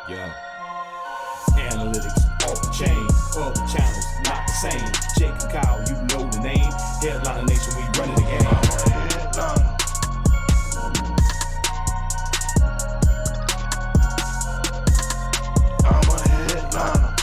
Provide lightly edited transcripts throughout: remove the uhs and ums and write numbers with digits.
Yeah. Analytics off the chain, other channels not the same. Jake and Kyle, you know the name. Headliner Nation, we running the game. I'm a headliner.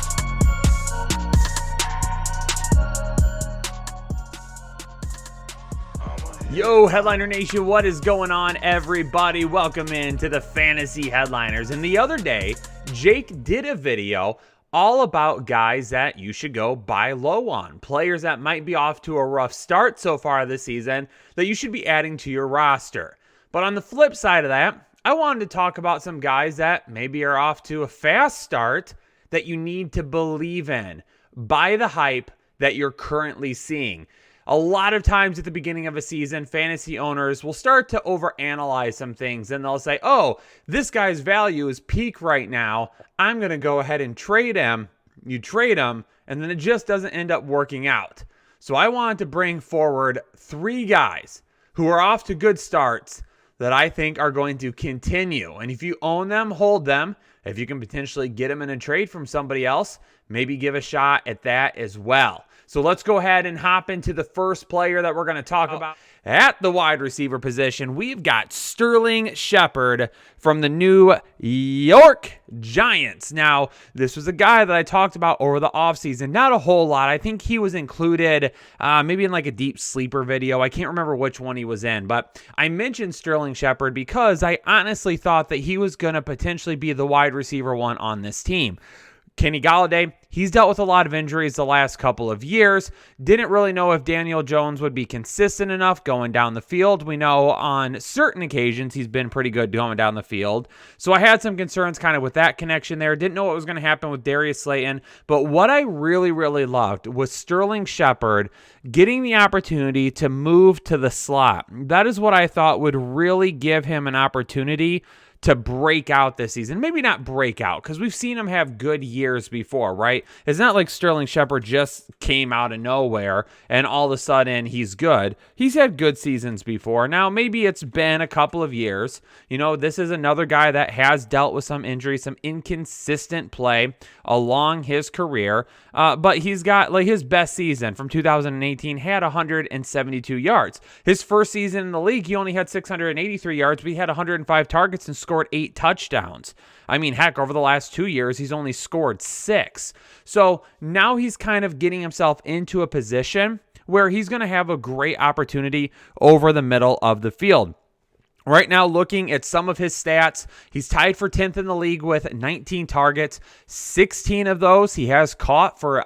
Yo, Headliner Nation, what is going on, everybody? Welcome in to the Fantasy Headliners. And the other day, Jake did a video all about guys that you should go buy low on. Players that might be off to a rough start so far this season that you should be adding to your roster. But on the flip side of that, I wanted to talk about some guys that maybe are off to a fast start that you need to believe in. Buy the hype that you're currently seeing. A lot of times at the beginning of a season, fantasy owners will start to overanalyze some things and they'll say, oh, this guy's value is peak right now. I'm going to go ahead and trade him. You trade him, and then it just doesn't end up working out. So I wanted to bring forward 3 guys who are off to good starts that I think are going to continue. And if you own them, hold them. If you can potentially get them in a trade from somebody else, maybe give a shot at that as well. So let's go ahead and hop into the first player that we're going to talk about. At the wide receiver position, we've got Sterling Shepard from the New York Giants. Now, this was a guy that I talked about over the offseason. Not a whole lot. I think he was included maybe in like a deep sleeper video. I can't remember which one he was in, but I mentioned Sterling Shepard because I honestly thought that he was going to potentially be the wide receiver one on this team. Kenny Golladay, he's dealt with a lot of injuries the last couple of years. Didn't really know if Daniel Jones would be consistent enough going down the field. We know on certain occasions he's been pretty good going down the field. So I had some concerns kind of with that connection there. Didn't know what was going to happen with Darius Slayton. But what I really, really loved was Sterling Shepard getting the opportunity to move to the slot. That is what I thought would really give him an opportunity to break out this season. Maybe not break out, because we've seen him have good years before, right? It's not like Sterling Shepard just came out of nowhere and all of a sudden he's good. He's had good seasons before. Now, maybe it's been a couple of years. You know, this is another guy that has dealt with some injuries, some inconsistent play along his career. But he's got, like, his best season from 2018 had 172 yards. His first season in the league, he only had 683 yards, but he had 105 targets and scored 8 touchdowns. I mean, heck, over the last 2 years, he's only scored 6. So now he's kind of getting himself into a position where he's going to have a great opportunity over the middle of the field. Right now, looking at some of his stats, he's tied for 10th in the league with 19 targets. 16 of those he has caught for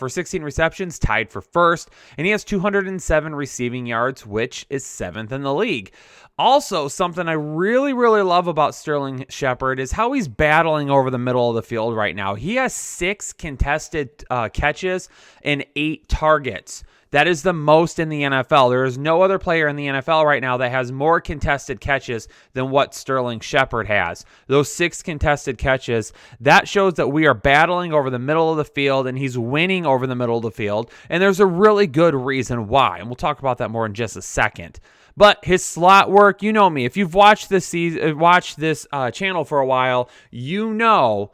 16 receptions, tied for first. And he has 207 receiving yards, which is 7th in the league. Also, something I really, really love about Sterling Shepard is how he's battling over the middle of the field right now. He has 6 contested catches and 8 targets. That is the most in the NFL. There is no other player in the NFL right now that has more contested catches than what Sterling Shepard has. Those 6 contested catches, that shows that we are battling over the middle of the field, and he's winning over the middle of the field. And there's a really good reason why, and we'll talk about that more in just a second. But his slot work, you know me. If you've watched this channel for a while, you know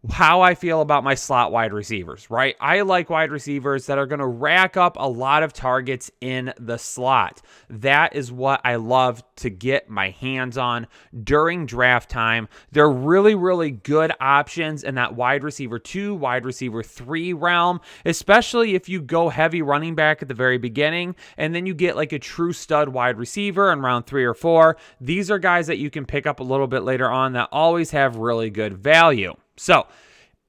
how I feel about my slot wide receivers, right? I like wide receivers that are going to rack up a lot of targets in the slot. That is what I love to get my hands on during draft time. They're really, really good options in that wide receiver 2, wide receiver 3 realm, especially if you go heavy running back at the very beginning and then you get like a true stud wide receiver in round 3 or 4. These are guys that you can pick up a little bit later on that always have really good value. So,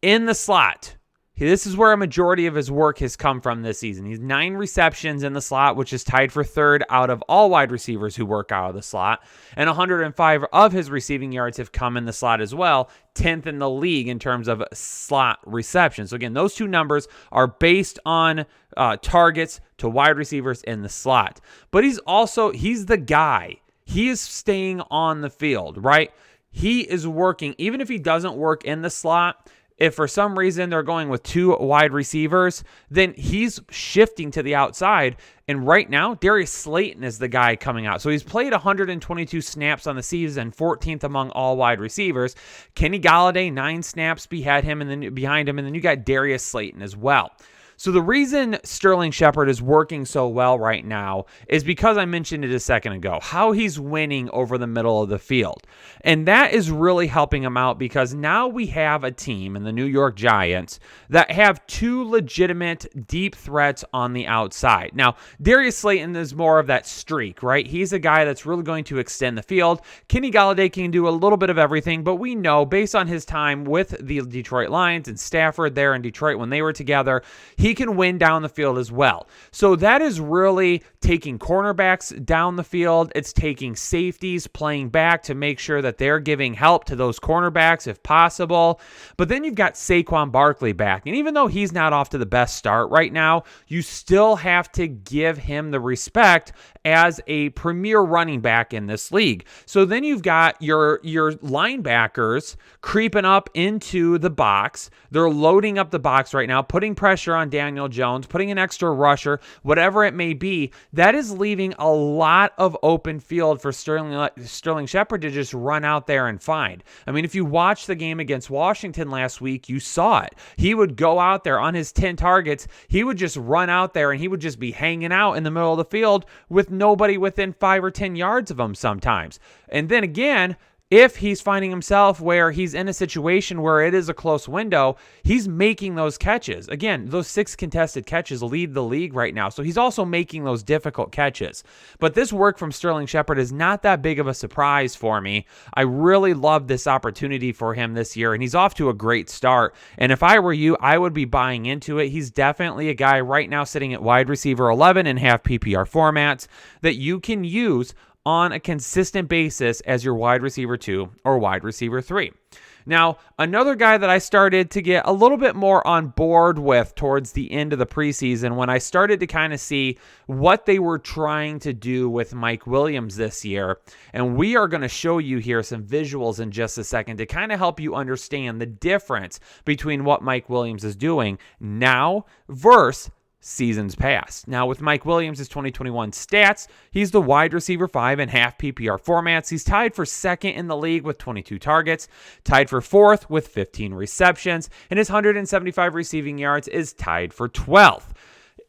in the slot, this is where a majority of his work has come from this season. He's 9 receptions in the slot, which is tied for 3rd out of all wide receivers who work out of the slot. And 105 of his receiving yards have come in the slot as well, 10th in the league in terms of slot receptions. So again, those two numbers are based on targets to wide receivers in the slot. But he's the guy. He is staying on the field, right? He is working, even if he doesn't work in the slot, if for some reason they're going with 2 wide receivers, then he's shifting to the outside. And right now, Darius Slayton is the guy coming out. So he's played 122 snaps on the season, 14th among all wide receivers. Kenny Golladay, 9 snaps behind him, and then you got Darius Slayton as well. So the reason Sterling Shepard is working so well right now is because I mentioned it a second ago, how he's winning over the middle of the field. And that is really helping him out because now we have a team in the New York Giants that have 2 legitimate deep threats on the outside. Now, Darius Slayton is more of that streak, right? He's a guy that's really going to extend the field. Kenny Golladay can do a little bit of everything, but we know based on his time with the Detroit Lions and Stafford there in Detroit when they were together, he can win down the field as well. So that is really taking cornerbacks down the field. It's taking safeties playing back to make sure that they're giving help to those cornerbacks if possible. But then you've got Saquon Barkley back. And even though he's not off to the best start right now, you still have to give him the respect as a premier running back in this league. So then you've got your linebackers creeping up into the box. They're loading up the box right now, putting pressure on Daniel Jones, putting an extra rusher, whatever it may be. That is leaving a lot of open field for Sterling Shepard to just run out there and find. I mean, if you watched the game against Washington last week, you saw it. He would go out there on his 10 targets. He would just run out there and he would just be hanging out in the middle of the field with nobody within 5 or 10 yards of him sometimes. And then again, if he's finding himself where he's in a situation where it is a close window, he's making those catches. Again, those 6 contested catches lead the league right now. So he's also making those difficult catches. But this work from Sterling Shepard is not that big of a surprise for me. I really love this opportunity for him this year, and he's off to a great start. And if I were you, I would be buying into it. He's definitely a guy right now sitting at wide receiver 11 in half PPR formats that you can use on a consistent basis as your wide receiver 2 or wide receiver 3. Now, another guy that I started to get a little bit more on board with towards the end of the preseason when I started to kind of see what they were trying to do with Mike Williams this year, and we are going to show you here some visuals in just a second to kind of help you understand the difference between what Mike Williams is doing now versus seasons past. Now, with Mike Williams' 2021 stats, he's the wide receiver 5 in half PPR formats. He's tied for 2nd in the league with 22 targets, tied for 4th with 15 receptions, and his 175 receiving yards is tied for 12th.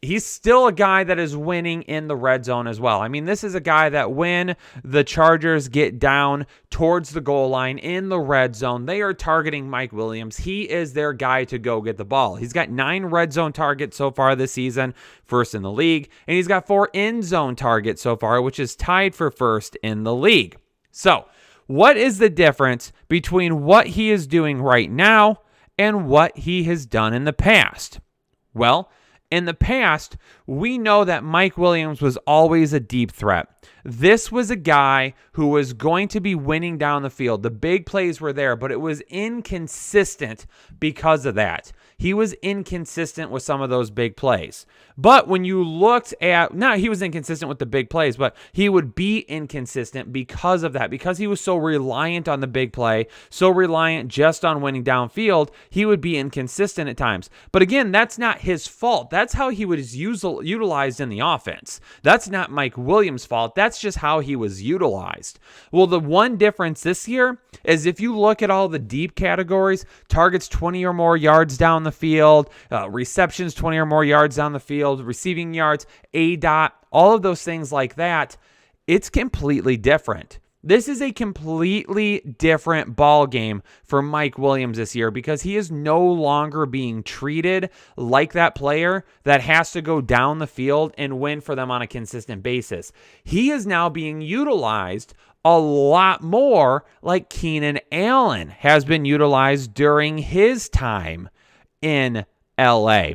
He's still a guy that is winning in the red zone as well. I mean, this is a guy that when the Chargers get down towards the goal line in the red zone, they are targeting Mike Williams. He is their guy to go get the ball. He's got 9 red zone targets so far this season, 1st in the league, and he's got 4 end zone targets so far, which is tied for 1st in the league. So, what is the difference between what he is doing right now and what he has done in the past? Well, in the past, we know that Mike Williams was always a deep threat. This was a guy who was going to be winning down the field. The big plays were there, but it was inconsistent because of that. He was inconsistent with some of those big plays. But when you looked at, no, he was inconsistent with the big plays, but he would be inconsistent because of that. Because he was so reliant on the big play, so reliant just on winning downfield, he would be inconsistent at times. But again, that's not his fault. That's how he was utilized in the offense. That's not Mike Williams' fault. That's just how he was utilized. Well, the one difference this year is if you look at all the deep categories, targets 20 or more yards down the field, receptions 20 or more yards down the field, receiving yards, ADOT, all of those things like that, it's completely different. This is a completely different ball game for Mike Williams this year because he is no longer being treated like that player that has to go down the field and win for them on a consistent basis. He is now being utilized a lot more like Keenan Allen has been utilized during his time in LA.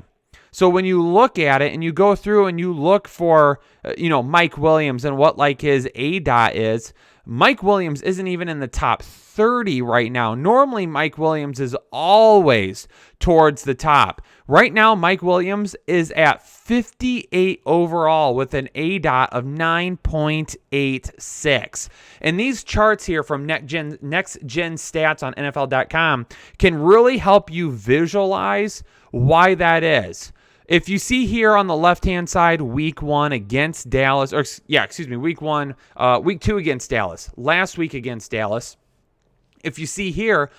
So when you look at it and you go through and you look for, Mike Williams and what like his ADOT is, Mike Williams isn't even in the top 30 right now. Normally, Mike Williams is always towards the top. Right now, Mike Williams is at 58 overall with an ADOT of 9.86. And these charts here from Next Gen Stats on NFL.com can really help you visualize why that is. If you see here on the left-hand side, week 1 against Dallas, week 2 against Dallas, last week against Dallas, if you see here,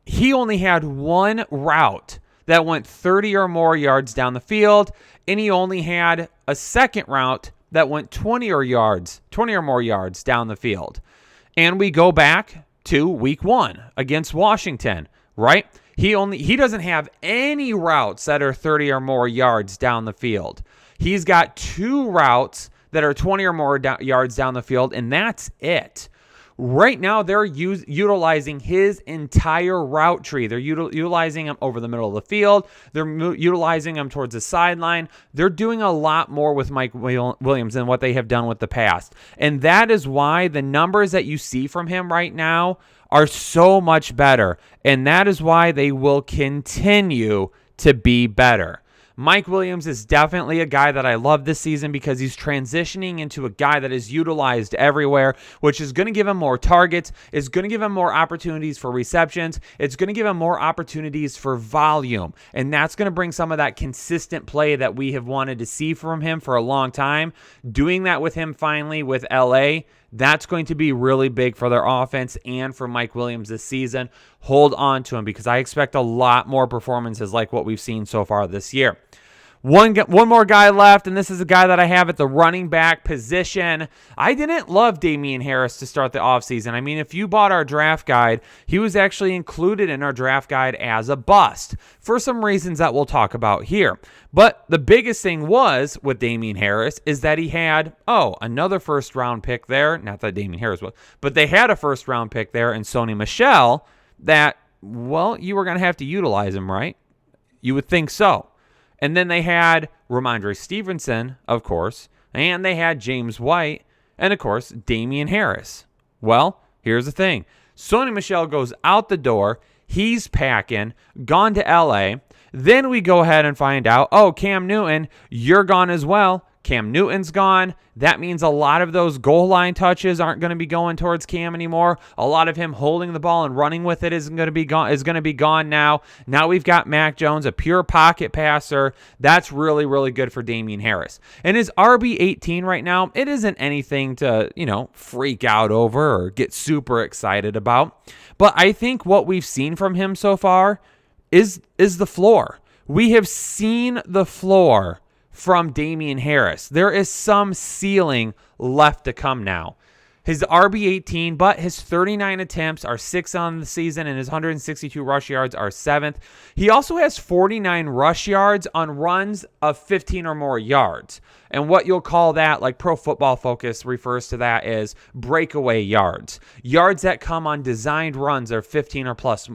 he only had one route that went 30 or more yards down the field, and he only had a second route that went 20 or more yards down the field. And we go back to week 1 against Washington, right? He doesn't have any routes that are 30 or more yards down the field. He's got 2 routes that are 20 or more yards down the field, and that's it. Right now, they're utilizing his entire route tree. They're utilizing him over the middle of the field. They're utilizing him towards the sideline. They're doing a lot more with Mike Williams than what they have done with the past. And that is why the numbers that you see from him right now are so much better. And that is why they will continue to be better. Mike Williams is definitely a guy that I love this season because he's transitioning into a guy that is utilized everywhere, which is going to give him more targets, is going to give him more opportunities for receptions, it's going to give him more opportunities for volume, and that's going to bring some of that consistent play that we have wanted to see from him for a long time. Doing that with him finally with LA, that's going to be really big for their offense and for Mike Williams this season. Hold on to him because I expect a lot more performances like what we've seen so far this year. One more guy left, and this is a guy that I have at the running back position. I didn't love Damien Harris to start the offseason. I mean, if you bought our draft guide, he was actually included in our draft guide as a bust for some reasons that we'll talk about here. But the biggest thing was with Damien Harris is that he had, another first-round pick there. Not that Damien Harris was, but they had a first-round pick there in Sony Michel that, you were going to have to utilize him, right? You would think so. And then they had Ramondre Stevenson, of course, and they had James White, and of course, Damien Harris. Well, here's the thing. Sony Michel goes out the door. He's packing, gone to LA. Then we go ahead and find out, Cam Newton, you're gone as well. Cam Newton's gone. That means a lot of those goal line touches aren't going to be going towards Cam anymore. A lot of him holding the ball and running with it is going to be gone now. Now we've got Mac Jones, a pure pocket passer. That's really, really good for Damien Harris. And his RB18 right now, it isn't anything to, freak out over or get super excited about. But I think what we've seen from him so far is the floor. We have seen the floor from Damien Harris. There is some ceiling left to come now. His RB18, but his 39 attempts are 6th on the season, and his 162 rush yards are 7th. He also has 49 rush yards on runs of 15 or more yards. And what you'll call that, like Pro Football Focus refers to that as breakaway yards. Yards that come on designed runs are 15 or plus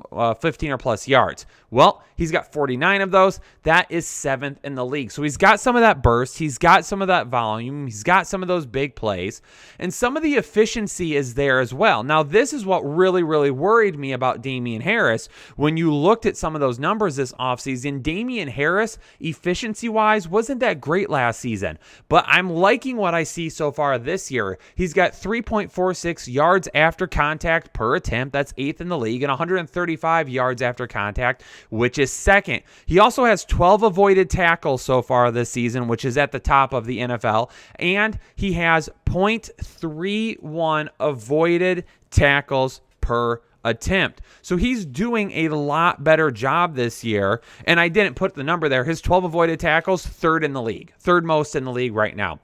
yards. Well, he's got 49 of those. That is 7th in the league. So he's got some of that burst. He's got some of that volume. He's got some of those big plays. And some of the efficiency is there as well. Now, this is what really, really worried me about Damien Harris. When you looked at some of those numbers this offseason, Damien Harris, efficiency-wise, wasn't that great last season. But I'm liking what I see so far this year. He's got 3.46 yards after contact per attempt. That's 8th in the league, and 135 yards after contact, which is 2nd. He also has 12 avoided tackles so far this season, which is at the top of the NFL. And he has 0.31 avoided tackles per attempt. So he's doing a lot better job this year. And I didn't put the number there. His 12 avoided tackles, 3rd in the league. 3rd most in the league right now.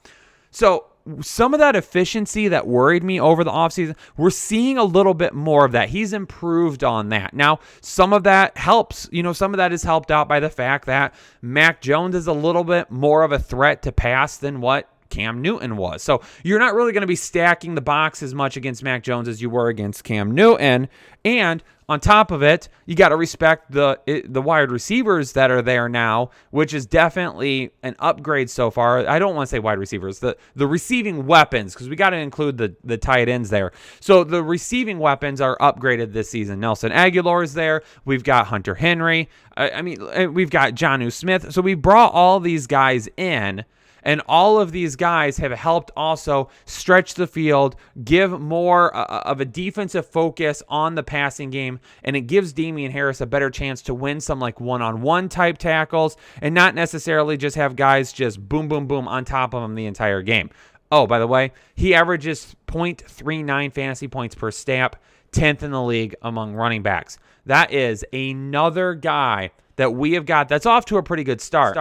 So some of that efficiency that worried me over the offseason, we're seeing a little bit more of that. He's improved on that. Now, some of that helps. Some of that is helped out by the fact that Mac Jones is a little bit more of a threat to pass than what Cam Newton was. So you're not really going to be stacking the box as much against Mac Jones as you were against Cam Newton. And On top of it, you got to respect the wide receivers that are there now, which is definitely an upgrade so far. I don't want to say wide receivers, the receiving weapons, because we got to include the tight ends there. So the receiving weapons are upgraded this season. Nelson Aguilar is there. We've got Hunter Henry. We've got Jonnu Smith. So we brought all these guys in. And all of these guys have helped also stretch the field, give more of a defensive focus on the passing game, and it gives Damien Harris a better chance to win some like one-on-one type tackles and not necessarily just have guys just boom, boom, boom on top of him the entire game. Oh, by the way, he averages 0.39 fantasy points per snap, 10th in the league among running backs. That is another guy that we have got that's off to a pretty good start.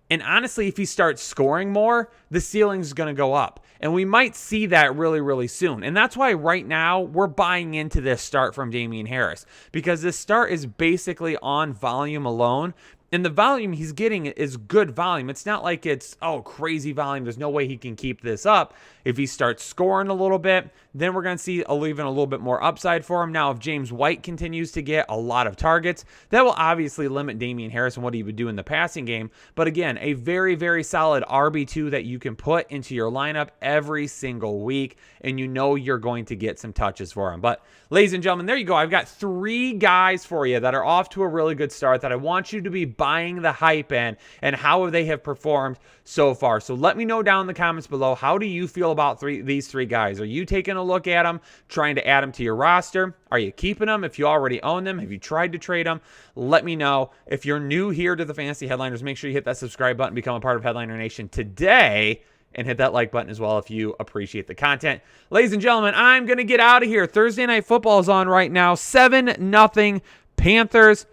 And honestly, if he starts scoring more, the ceiling's going to go up. And we might see that really, really soon. And that's why right now we're buying into this start from Damien Harris, because this start is basically on volume alone. And the volume he's getting is good volume. It's not like it's, crazy volume. There's no way he can keep this up. If he starts scoring a little bit, then we're going to see even a little bit more upside for him. Now, if James White continues to get a lot of targets, that will obviously limit Damien Harris and what he would do in the passing game. But again, a very, very solid RB2 that you can put into your lineup every single week, and you know you're going to get some touches for him. But ladies and gentlemen, there you go. I've got 3 guys for you that are off to a really good start that I want you to be buying the hype in and how they have performed so far. So let me know down in the comments below, how do you feel about these 3 guys? Are you taking a look at them, trying to add them to your roster? Are you keeping them if you already own them? Have you tried to trade them? Let me know. If you're new here to the Fantasy Headliners, make sure you hit that subscribe button, become a part of Headliner Nation today, and hit that like button as well if you appreciate the content. Ladies and gentlemen, I'm going to get out of here. Thursday Night Football is on right now. 7-0 Panthers.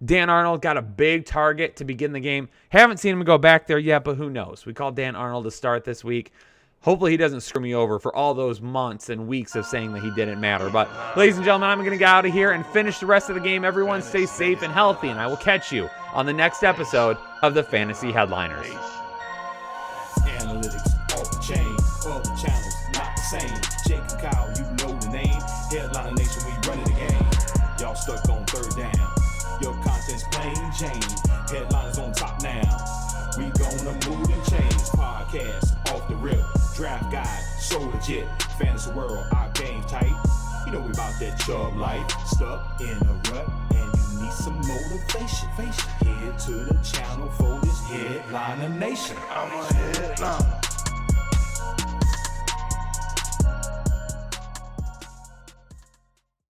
Dan Arnold got a big target to begin the game. Haven't seen him go back there yet, but who knows? We called Dan Arnold to start this week. Hopefully he doesn't screw me over for all those months and weeks of saying that he didn't matter. But ladies and gentlemen, I'm going to get out of here and finish the rest of the game. Everyone stay safe and healthy, and I will catch you on the next episode of the Fantasy Headliners. Analytics off the chain, other channels not the same. Jake and Kyle, you know the name. Headliner Nation, we running the game. Y'all stuck on third down. Your content's plain Jane. Headliners on top now. We gonna move and change. Podcast off the rip. Draft guide, so legit. Fantasy world, our game tight. You know we about that chub life. Stuck in a rut and you need some motivation. Head to the channel for this Headliner Nation. I'm a headliner.